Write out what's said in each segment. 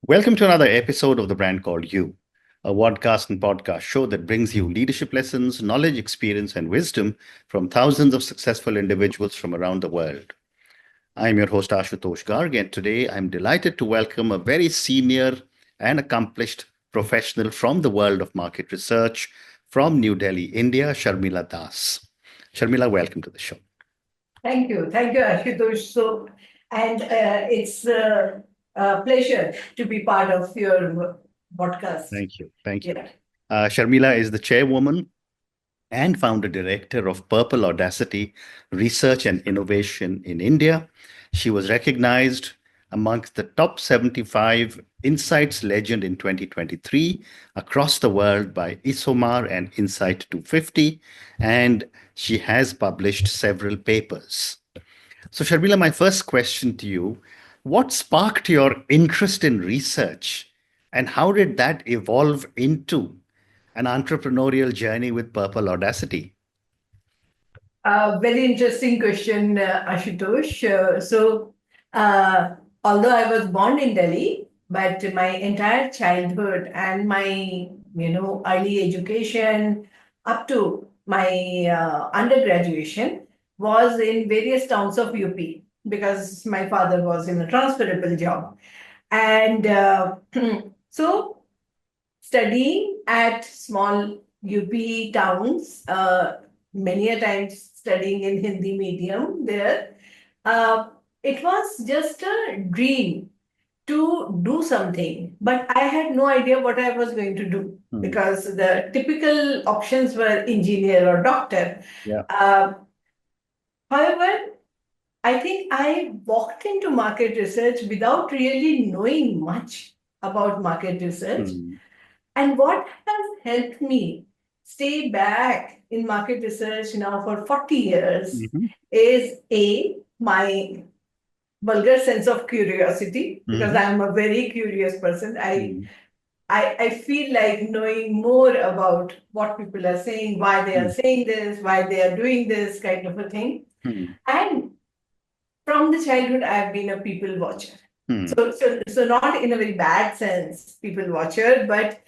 Welcome to another episode of The Brand Called You, a podcast and podcast show that brings you leadership lessons, knowledge, experience, and wisdom from thousands of successful individuals from around the world. I'm your host, Ashutosh Garg, and today I'm delighted to welcome a very senior and accomplished professional from the world of market research from New Delhi, India, Sharmila Das. Sharmila, welcome to the show. Thank you, Ashutosh. It's a pleasure to be part of your podcast. Thank you. Thank you. Yeah. Sharmila is the chairwoman and founder director of Purple Audacity Research and Innovation in India. She was recognized amongst the top 75 Insights Legend in 2023 across the world by ISOMAR and Insight 250, and she has published several papers. So, Sharmila, my first question to you, what sparked your interest in research and how did that evolve into an entrepreneurial journey with Purple Audacity? Very interesting question, Ashutosh. Although I was born in Delhi, but my entire childhood and my, early education up to my undergraduation was in various towns of UP because my father was in a transferable job. And so studying at small UP towns, many a times studying in Hindi medium there, it was just a dream to do something, but I had no idea what I was going to do because the typical options were engineer or doctor. Yeah. However, I think I walked into market research without really knowing much about market research. And what has helped me stay back in market research now for 40 years is my vulgar sense of curiosity, because I'm a very curious person. I feel like knowing more about what people are saying, why they are saying this, why they are doing this kind of a thing. And from the childhood, I've been a people watcher. So not in a very bad sense, people watcher, but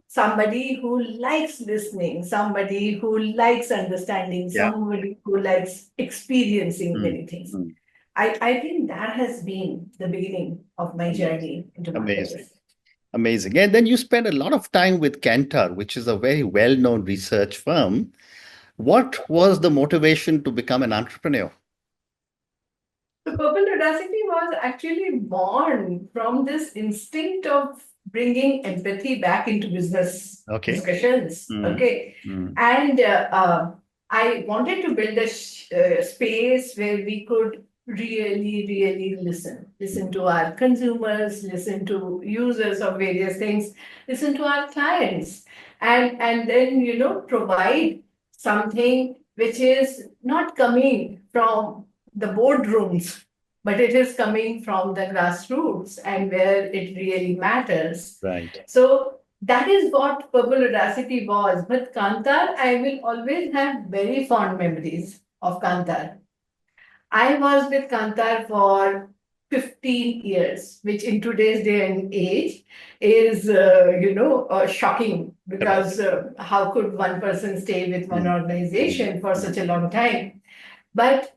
somebody who likes listening, somebody who likes understanding, somebody who likes experiencing many things. I think that has been the beginning of my journey into market. Amazing. And then you spent a lot of time with Kantar, which is a very well-known research firm. What was the motivation to become an entrepreneur? The Purple Audacity was actually born from this instinct of bringing empathy back into business discussions. And I wanted to build a space where we could really listen to our consumers, listen to users of various things, listen to our clients, and then provide something which is not coming from the boardrooms, but it is coming from the grassroots and where it really matters. Right. So that is what Purple Audacity was. But Kantar, I will always have very fond memories of Kantar. I was with Kantar for 15 years, which in today's day and age is, shocking, because how could one person stay with one organization for such a long time? But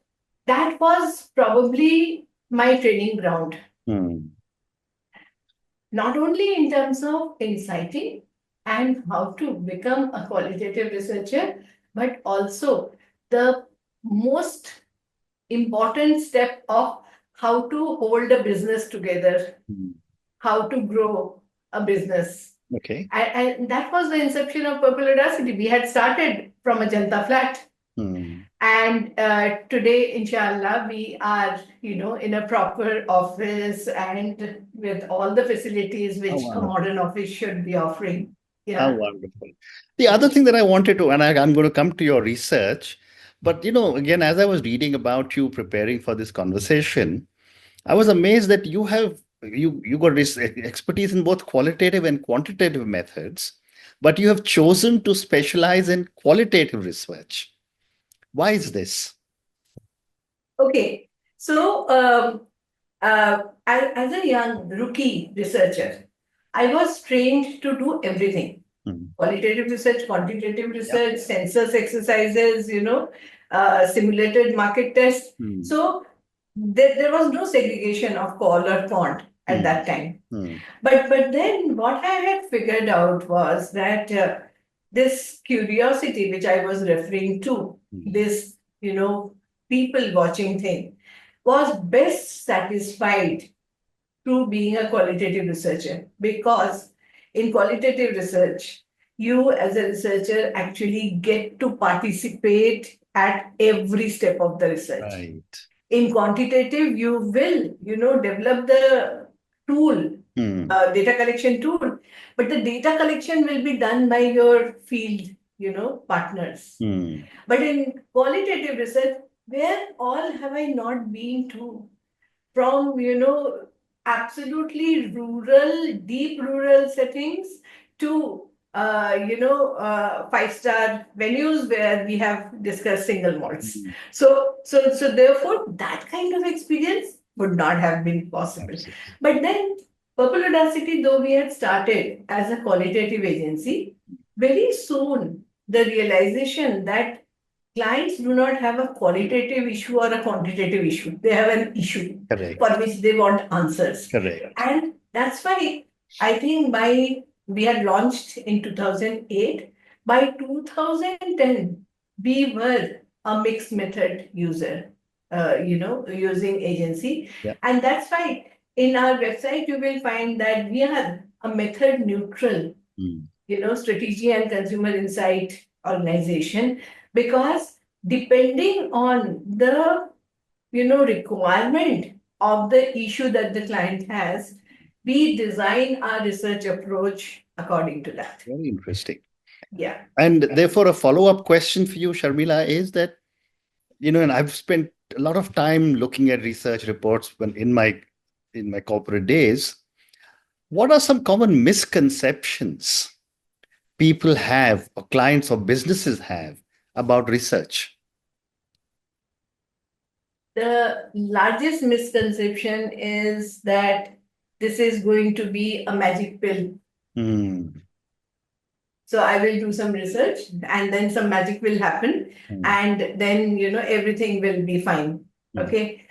that was probably my training ground. Not only in terms of inciting and how to become a qualitative researcher, but also the most important step of how to hold a business together, how to grow a business. Okay. And that was the inception of Purple Audacity. We had started from a Janta flat. And today, inshallah, we are, in a proper office and with all the facilities which a modern office should be offering. How wonderful. The other thing that I wanted to, and I'm going to come to your research, but again, as I was reading about you preparing for this conversation, I was amazed that you got this expertise in both qualitative and quantitative methods, but you have chosen to specialize in qualitative research. Why is this? Okay, so as a young rookie researcher, I was trained to do everything. Qualitative research, quantitative research, census exercises, simulated market tests. So there was no segregation of qual or quant at that time. But then what I had figured out was that this curiosity, which I was referring to, this, people watching thing, was best satisfied through being a qualitative researcher. Because in qualitative research, you as a researcher actually get to participate at every step of the research. Right. In quantitative, you will, develop the tool, data collection tool, but the data collection will be done by your field, partners. But in qualitative research, where all have I not been to? From, absolutely rural, deep rural settings to, five-star venues where we have discussed single malts. So therefore, that kind of experience would not have been possible. Absolutely. But then, Purple Audacity, though we had started as a qualitative agency, very soon the realization that clients do not have a qualitative issue or a quantitative issue. They have an issue. Correct. For which they want answers. Correct. And that's why I think we had launched in 2008. By 2010, we were a mixed method user, using agency. Yeah. And that's why in our website, you will find that we are a method neutral, strategy and consumer insight organization, because depending on the requirement of the issue that the client has, we design our research approach according to that. Very interesting. Yeah. And therefore, a follow-up question for you, Sharmila, is that, and I've spent a lot of time looking at research reports when in my corporate days. What are some common misconceptions people have, or clients or businesses have, about research? The largest misconception is that this is going to be a magic pill. So I will do some research and then some magic will happen and then, everything will be fine. Okay.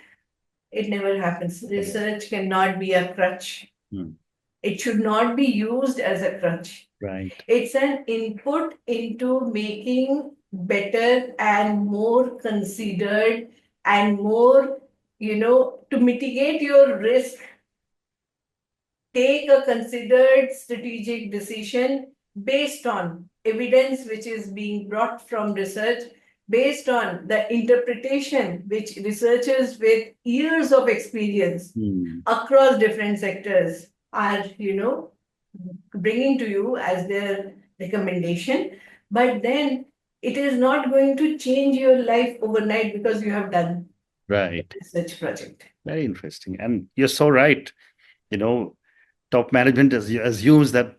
It never happens. Research cannot be a crutch. It should not be used as a crutch. Right. It's an input into making better and more considered and more, to mitigate your risk. Take a considered strategic decision based on evidence which is being brought from research, based on the interpretation which researchers with years of experience across different sectors are, bringing to you as their recommendation. But then it is not going to change your life overnight because you have done a research project. Very interesting. And you're so right. Top management assumes that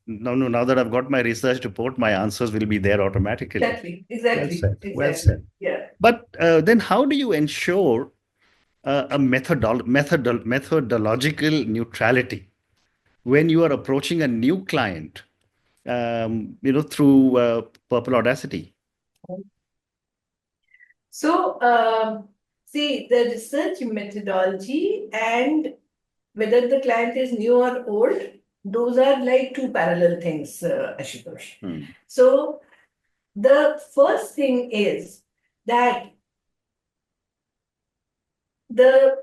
now that I've got my research report, my answers will be there automatically. Exactly. Well said. Yeah. But then how do you ensure a methodological neutrality when you are approaching a new client, through Purple Audacity? So, see, the research methodology and whether the client is new or old, those are like two parallel things, Ashutosh. So, the first thing is that the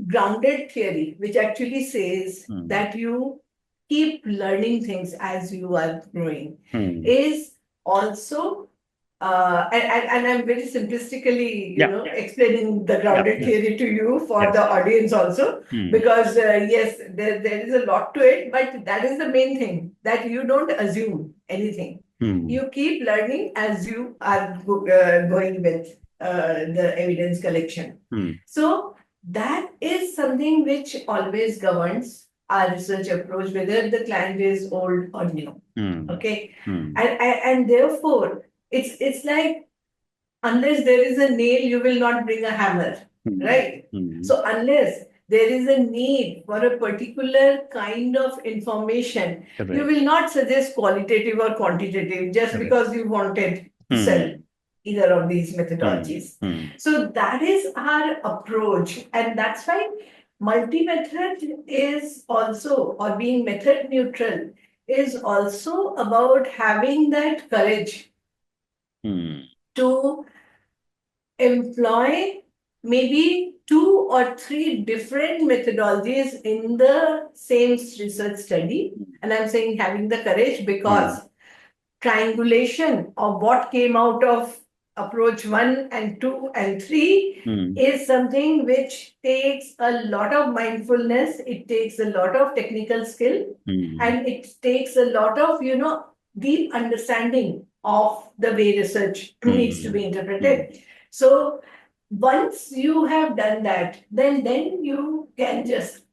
grounded theory, which actually says that you keep learning things as you are growing, is also, and I'm very simplistically, explaining the grounded theory to you for the audience also, because yes, there is a lot to it, but that is the main thing, that you don't assume anything. You keep learning as you are going with the evidence collection. So that is something which always governs our research approach, whether the client is old or new. Okay. And therefore, it's like, unless there is a nail, you will not bring a hammer, right? So unless there is a need for a particular kind of information, you Correct. will not suggest qualitative or quantitative just Correct. because you wanted to sell either of these methodologies. So that is our approach, and that's why multi-method is also, or being method neutral, is also about having that courage to employ maybe 2 or 3 different methodologies in the same research study. And I'm saying having the courage because triangulation of what came out of approach 1 and 2 and 3 is something which takes a lot of mindfulness, it takes a lot of technical skill, and it takes a lot of, deep understanding of the way research needs to be interpreted. So once you have done that, then you can just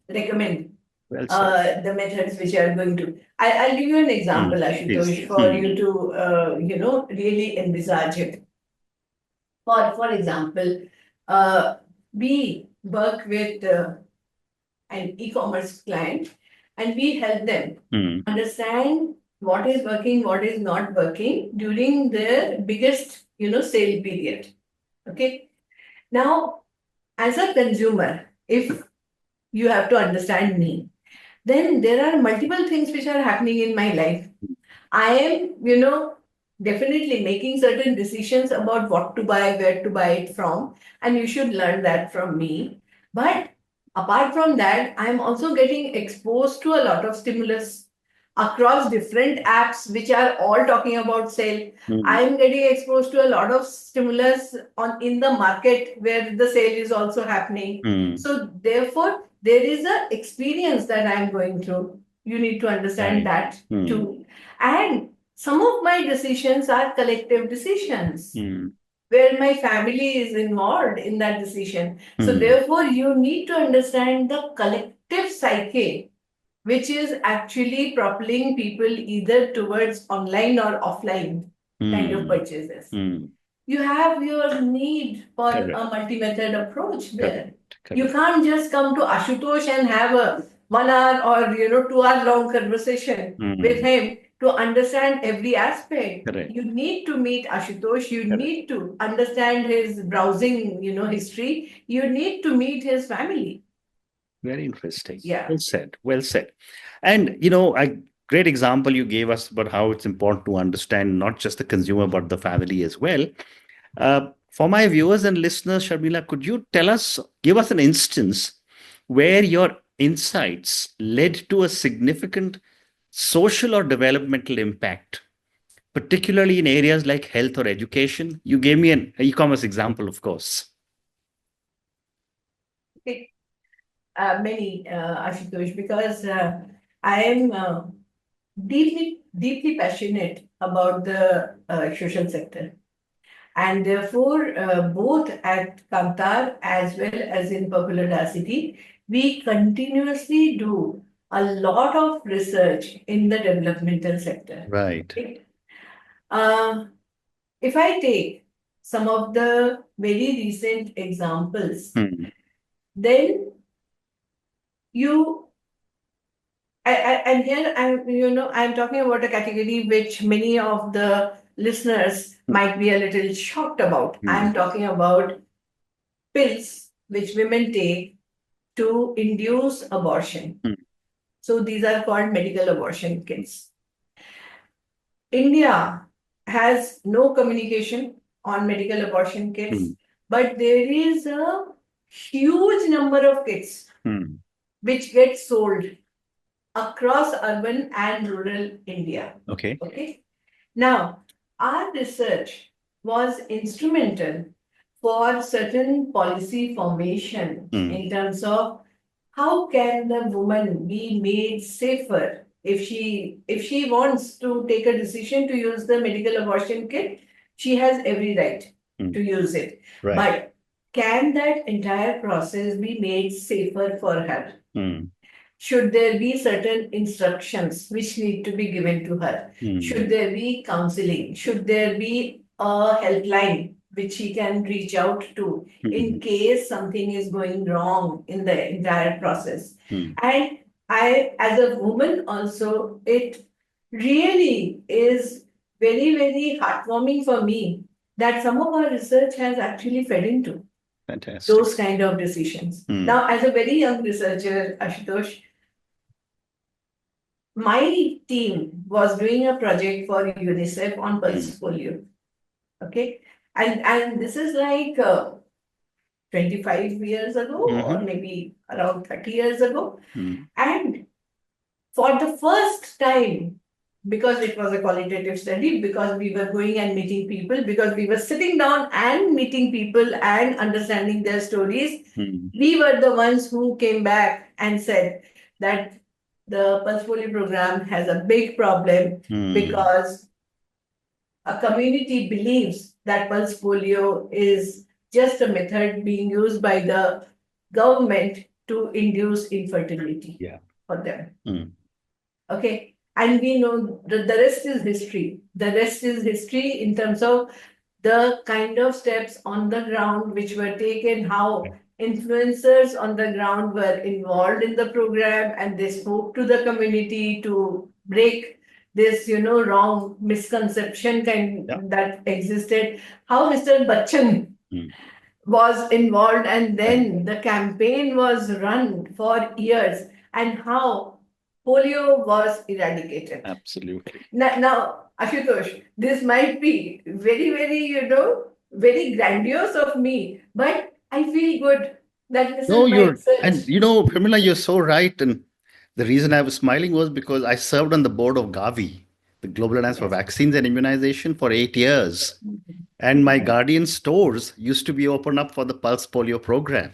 recommend the methods which are going to. I'll give you an example, Ashutosh, for you to really envisage it. For example, we work with an e-commerce client, and we help them understand what is working, what is not working during their biggest, sale period. Okay. Now, as a consumer, if you have to understand me, then there are multiple things which are happening in my life. I am, definitely making certain decisions about what to buy, where to buy it from, and you should learn that from me. But apart from that, I'm also getting exposed to a lot of stimulus across different apps which are all talking about sale. I'm getting exposed to a lot of stimulus in the market where the sale is also happening. So therefore, there is an experience that I'm going through. You need to understand that too. And some of my decisions are collective decisions where my family is involved in that decision. So therefore, you need to understand the collective psyche, which is actually propelling people either towards online or offline kind of purchases. You have your need for a multi-method approach there. You can't just come to Ashutosh and have a 1 hour or 2 hour long conversation with him to understand every aspect. You need to meet Ashutosh. You need to understand his browsing, history. You need to meet his family. Very interesting. Yeah. Well said. Well said. And, a great example you gave us about how it's important to understand not just the consumer, but the family as well. For my viewers and listeners, Sharmila, could you give us an instance where your insights led to a significant social or developmental impact, particularly in areas like health or education? You gave me an e-commerce example, of course. Okay. Many, Ashutosh, because I am deeply passionate about the social sector. And therefore, both at Kantar as well as in Purple Audacity, we continuously do a lot of research in the developmental sector. Right. If I take some of the very recent examples, then and here I'm talking about a category which many of the listeners might be a little shocked about. I'm talking about pills which women take to induce abortion. So these are called medical abortion kits. India has no communication on medical abortion kits, but there is a huge number of kits which get sold across urban and rural India. Okay. Now, our research was instrumental for certain policy formation in terms of how can the woman be made safer if she wants to take a decision to use the medical abortion kit. She has every right to use it. Right. But can that entire process be made safer for her? Should there be certain instructions which need to be given to her? Should there be counseling? Should there be a helpline which he can reach out to in case something is going wrong in the entire process. And I, as a woman also, it really is very, very heartwarming for me that some of our research has actually fed into Fantastic. those kind of decisions. Now, as a very young researcher, Ashutosh, my team was doing a project for UNICEF on pulse polio. Okay. And this is like 25 years ago, or maybe around 30 years ago. And for the first time, because it was a qualitative study, because we were going and meeting people, because we were sitting down and meeting people and understanding their stories, we were the ones who came back and said that the pulse polio program has a big problem because a community believes that pulse polio is just a method being used by the government to induce infertility for them. Okay. And we know that the rest is history. The rest is history in terms of the kind of steps on the ground which were taken, how influencers on the ground were involved in the program, and they spoke to the community to break this, wrong misconception that existed. How Mr. Bachchan was involved, and then the campaign was run for years, and how polio was eradicated. Absolutely. Now, Ashutosh, this might be very, very, very grandiose of me, but I feel good that this is my research. And Sharmila, you're so right. And the reason I was smiling was because I served on the board of Gavi, the Global Alliance for Vaccines and Immunization, for 8 years. And my Guardian stores used to be opened up for the Pulse Polio program.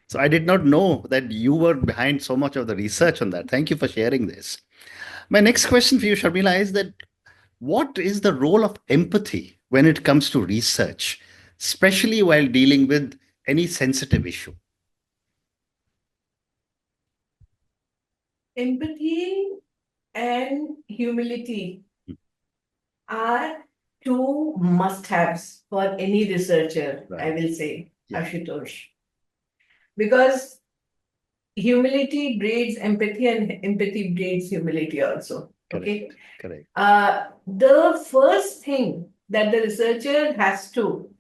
So I did not know that you were behind so much of the research on that. Thank you for sharing this. My next question for you, Sharmila, is that what is the role of empathy when it comes to research, especially while dealing with any sensitive issue? Empathy and humility are two must-haves for any researcher, I will say, Ashutosh. Because humility breeds empathy, and empathy breeds humility also. Okay. Correct. The first thing that the researcher has to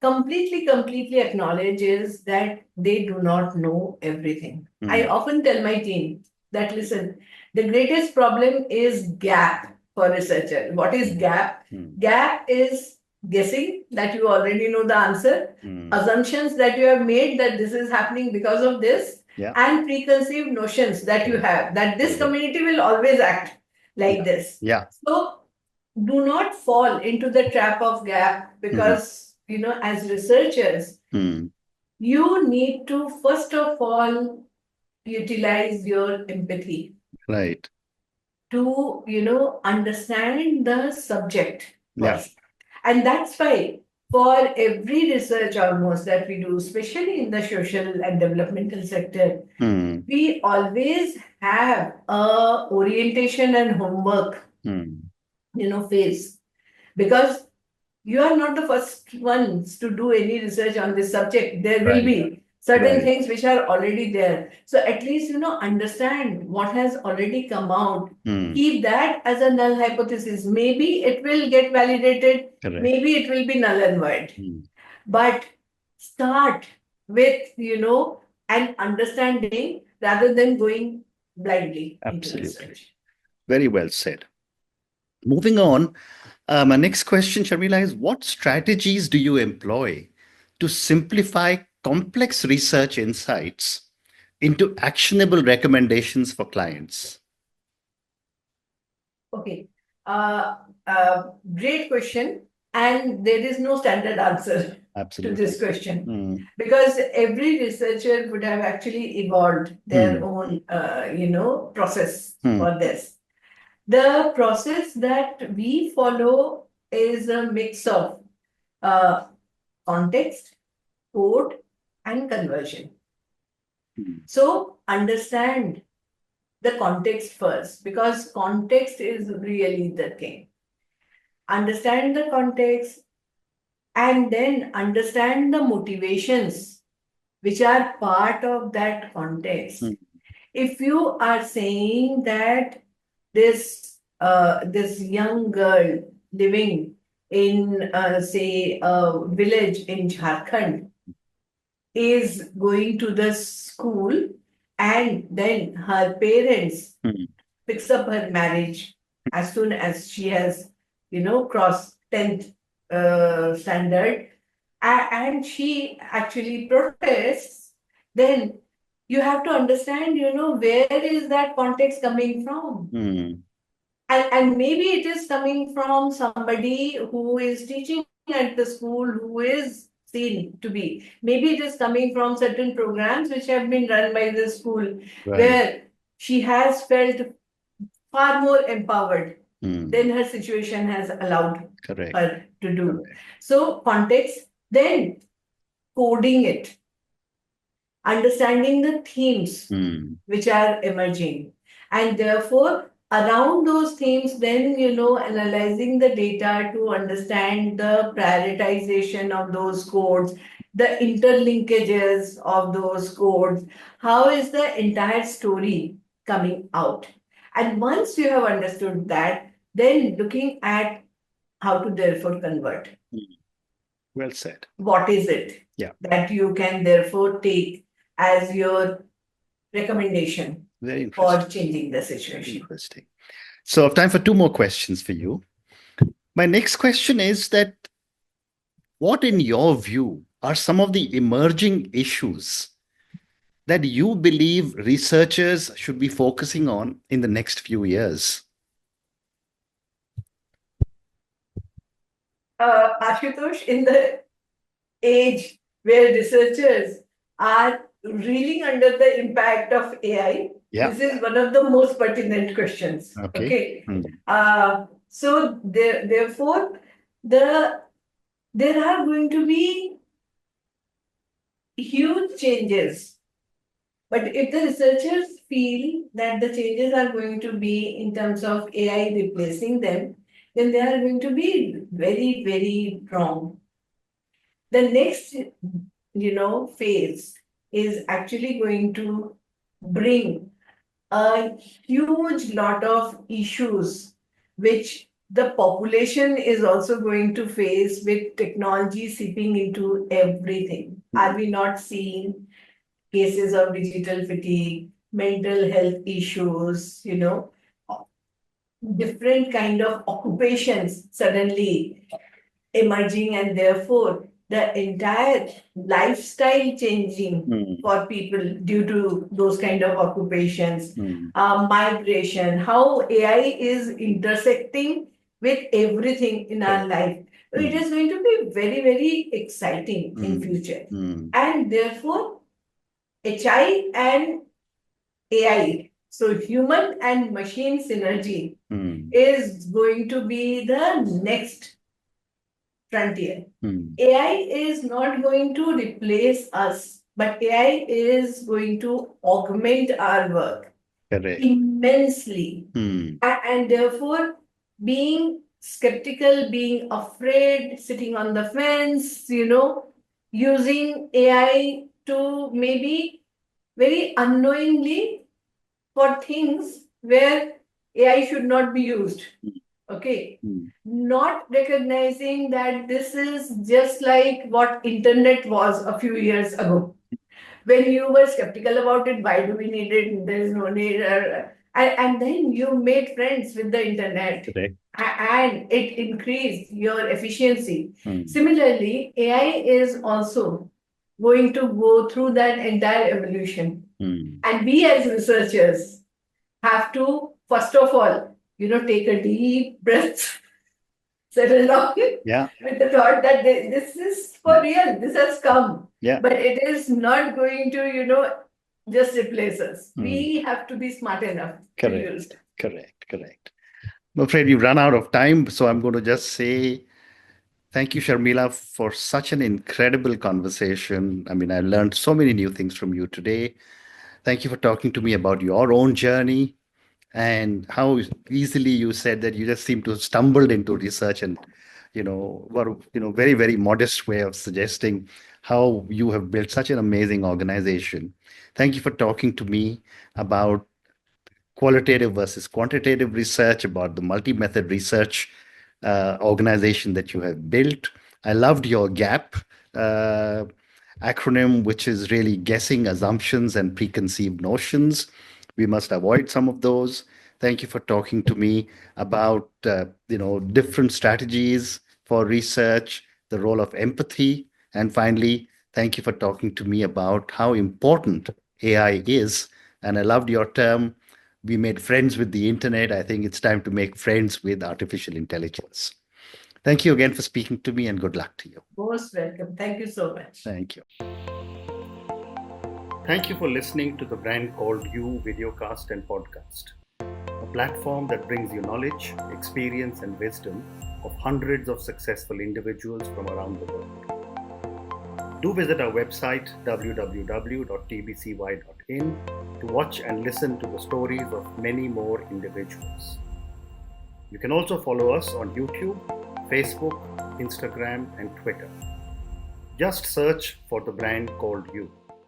completely acknowledge is that they do not know everything. I often tell my team that, listen, the greatest problem is gap for researcher. What is gap? Gap is guessing that you already know the answer, assumptions that you have made that this is happening because of this, and preconceived notions that you have that this community will always act like this. So do not fall into the trap of gap, because as researchers, you need to first of all utilize your empathy to understand the subject first. And that's why for every research almost that we do, especially in the social and developmental sector, we always have a orientation and homework phase, because you are not the first ones to do any research on this subject. There will be certain things which are already there. So at least, understand what has already come out. Keep that as a null hypothesis. Maybe it will get validated. Maybe it will be null and void. But start with, an understanding rather than going blindly into research. Very well said. Moving on, my next question, Sharmila, is what strategies do you employ to simplify complex research insights into actionable recommendations for clients? Okay. Great question. And there is no standard answer to this question, because every researcher would have actually evolved their own, process for this. The process that we follow is a mix of context, code, and conversion. So understand the context first, because context is really the thing. Understand the context and then understand the motivations which are part of that context. If you are saying that this young girl living in say a village in Jharkhand is going to the school, and then her parents picks up her marriage as soon as she has crossed 10th standard, and she actually protests, then you have to understand, where is that context coming from? And maybe it is coming from somebody who is teaching at the school, who is seen to be. Maybe it is coming from certain programs which have been run by the school, Right. where she has felt far more empowered than her situation has allowed her to do. So, context, then coding it, understanding the themes which are emerging, and therefore around those themes, then analyzing the data to understand the prioritization of those codes, the interlinkages of those codes, how is the entire story coming out. And once you have understood that, then looking at how to therefore convert. Well said. What is it that you can therefore take as your recommendation for changing the situation? Interesting. So I have time for two more questions for you. My next question is that what, in your view, are some of the emerging issues that you believe researchers should be focusing on in the next few years? Ashutosh, in the age where researchers are reeling under the impact of AI, this is one of the most pertinent questions. Okay. So therefore, there are going to be huge changes. But if the researchers feel that the changes are going to be in terms of AI replacing them, then they are going to be very, very wrong. The next, phase is actually going to bring a huge lot of issues which the population is also going to face with technology seeping into everything. Are we not seeing cases of digital fatigue, mental health issues, different kind of occupations suddenly emerging, and therefore the entire lifestyle changing for people due to those kind of occupations, migration, how AI is intersecting with everything in our life. It is going to be very, very exciting in future. And therefore, HI and AI, so human and machine synergy, is going to be the next frontier. AI is not going to replace us, but AI is going to augment our work immensely. And therefore, being skeptical, being afraid, sitting on the fence, using AI to maybe very unknowingly for things where AI should not be used. Okay. Not recognizing that this is just like what internet was a few years ago. When you were skeptical about it, why do we need it? There is no need. And then you made friends with the internet. And it increased your efficiency. Similarly, AI is also going to go through that entire evolution. And we as researchers have to, first of all, take a deep breath, settle down with the thought that this is for real, this has come. But it is not going to, just replace us. We have to be smart enough to use it. Correct. I'm afraid we've run out of time, so I'm going to just say thank you, Sharmila, for such an incredible conversation. I mean, I learned so many new things from you today. Thank you for talking to me about your own journey and how easily you said that you just seem to have stumbled into research and very, very modest way of suggesting how you have built such an amazing organization. Thank you for talking to me about qualitative versus quantitative research, about the multi-method research organization that you have built. I loved your GAP uh, acronym, which is really guessing, assumptions, and preconceived notions. We must avoid some of those. Thank you for talking to me about different strategies for research, the role of empathy, and finally, thank you for talking to me about how important AI is. And I loved your term, we made friends with the internet. I think it's time to make friends with artificial intelligence. Thank you again for speaking to me and good luck to you. Most welcome. Thank you so much. Thank you. Thank you for listening to the Brand Called You videocast and podcast, a platform that brings you knowledge, experience, and wisdom of hundreds of successful individuals from around the world. Do visit our website www.tbcy.in to watch and listen to the stories of many more individuals. You can also follow us on YouTube, Facebook, Instagram, and Twitter. Just search for the Brand Called You.